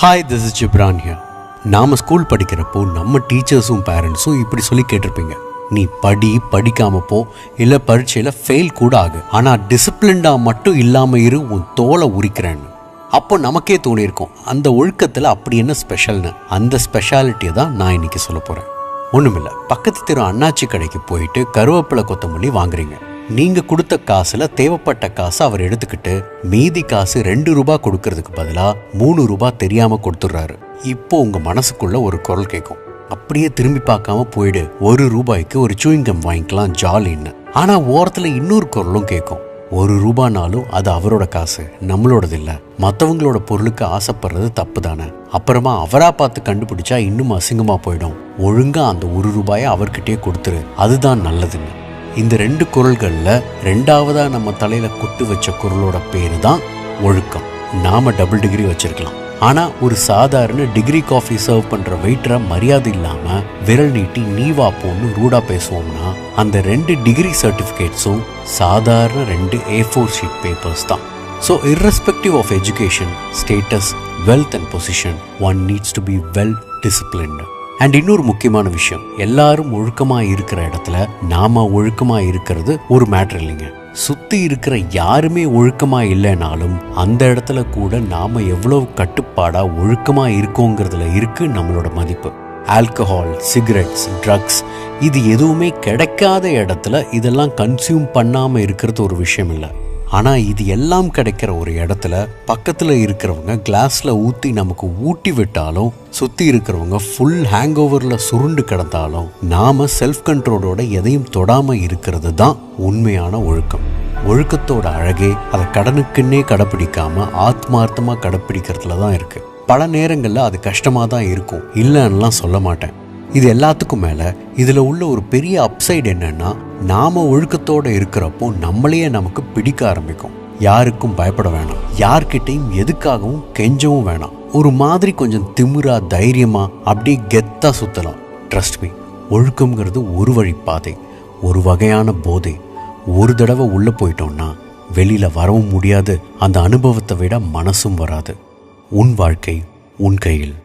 Hi, this is Ghibran here. நாம் school படிக்கிறப்போ நம்ம டீச்சர்ஸும் பேரண்ட்ஸும் இப்படி சொல்லி கேட்டிருப்பீங்க, நீ படிக்காம போ, இல்லை பரீட்சையில் ஃபெயில் கூட ஆகு, ஆனால் டிசிப்ளின்டாக மட்டும் இல்லாமல் இரு, உன் தோலை உரிக்கிறேன்னு. அப்போ நமக்கே தோணியிருக்கும், அந்த ஒழுக்கத்தில் அப்படி என்ன ஸ்பெஷல்னு. அந்த ஸ்பெஷாலிட்டியை தான் நான் இன்னைக்கு சொல்ல போகிறேன். ஒன்றுமில்லை, பக்கத்து தெரு அண்ணாச்சி கடைக்கு போயிட்டு கருவேப்பிலை கொத்தமல்லி வாங்குறீங்க. நீங்கள் கொடுத்த காசில் தேவைப்பட்ட காசை அவர் எடுத்துக்கிட்டு மீதி காசு 2 ரூபாய் கொடுக்கறதுக்கு பதிலாக 3 ரூபாய் தெரியாமல் கொடுத்துட்றாரு. இப்போ உங்கள் மனசுக்குள்ள ஒரு குரல் கேட்கும், அப்படியே திரும்பி பார்க்காம போயிடு, 1 ரூபாய்க்கு ஒரு சூயிங்கம் வாங்கிக்கலாம் ஜாலின்னு. ஆனால் ஓரத்தில் இன்னொரு குரலும் கேட்கும், 1 ரூபானாலும் அது அவரோட காசு, நம்மளோடது இல்லை. மற்றவங்களோட பொருளுக்கு ஆசைப்படுறது தப்பு தானே. அப்புறமா அவரா பார்த்து கண்டுபிடிச்சா இன்னும் அசிங்கமாக போயிடும். ஒழுங்கா அந்த 1 ரூபாயை அவர்கிட்டயே கொடுத்துரு, அதுதான் நல்லதுன்னு. இந்த 2 குரல்களில் 2ஆவதாக நம்ம தலையில் கொட்டு வச்ச குரலோட பேரு தான் ஒழுக்கம். நாம டபுள் டிகிரி வச்சிருக்கலாம், ஆனால் ஒரு சாதாரண டிகிரி காஃபி சர்வ் பண்ணுற வெயிட்டரை மரியாதை இல்லாமல் விரல் நீட்டி நீவா போன்னு ரூடாக பேசுவோம்னா அந்த 2 டிகிரி சர்டிஃபிகேட்ஸும் சாதாரண 2 A4 ஷீட் பேப்பர்ஸ் தான். So irrespective of education, status, wealth and position, one needs to be well disciplined. And இன்னொரு முக்கியமான விஷயம், எல்லாரும் ஒழுக்கமாக இருக்கிற இடத்துல நாம ஒழுக்கமாக இருக்கிறது ஒரு மேட்ரு இல்லைங்க. சுற்றி இருக்கிற யாருமே ஒழுக்கமாக இல்லைனாலும் அந்த இடத்துல கூட நாம் எவ்வளவு கட்டுப்பாடாக ஒழுக்கமாக இருக்கோங்கிறதுல இருக்குது நம்மளோட மதிப்பு. ஆல்கஹால், சிகரெட்ஸ், ட்ரக்ஸ் இது எதுவுமே கிடைக்காத இடத்துல இதெல்லாம் கன்சியூம் பண்ணாமல் இருக்கிறது ஒரு விஷயம் இல்லை. ஆனால் இது எல்லாம் கிடைக்கிற ஒரு இடத்துல பக்கத்தில் இருக்கிறவங்க கிளாஸில் ஊற்றி நமக்கு ஊட்டி விட்டாலும், சுற்றி இருக்கிறவங்க ஃபுல் ஹேங் ஓவரில் சுருண்டு கிடந்தாலும் நாம் செல்ஃப் கண்ட்ரோலோட எதையும் தொடாமல் இருக்கிறது தான் உண்மையான ஒழுக்கம். ஒழுக்கத்தோட அழகே அதை கடனுக்குன்னே கடைப்பிடிக்காமல் ஆத்மார்த்தமாக கடைப்பிடிக்கிறதுல தான் இருக்குது. பல நேரங்களில் அது கஷ்டமாக தான் இருக்கும், இல்லைன்னுலாம் சொல்ல மாட்டேன். இது எல்லாத்துக்கும் மேலே இதில் உள்ள ஒரு பெரிய அப்சைடு என்னன்னா, நாம் ஒழுக்கத்தோடு இருக்கிறப்போ நம்மளையே நமக்கு பிடிக்க ஆரம்பிக்கும். யாருக்கும் பயப்பட வேணாம், யார்கிட்டையும் எதுக்காகவும் கெஞ்சவும் வேணாம். ஒரு மாதிரி கொஞ்சம் திமிரா தைரியமா அப்படியே கெத்தா சுத்தலாம். ட்ரஸ்ட் மீ, ஒழுக்கம்ங்கிறது ஒரு வழி பாதை, ஒரு வகையான போதை. ஒரு தடவை உள்ளே போயிட்டோம்னா வெளியில் வரவும் முடியாது, அந்த அனுபவத்தை விட மனசும் வராது. உன் வாழ்க்கை உன் கையில்.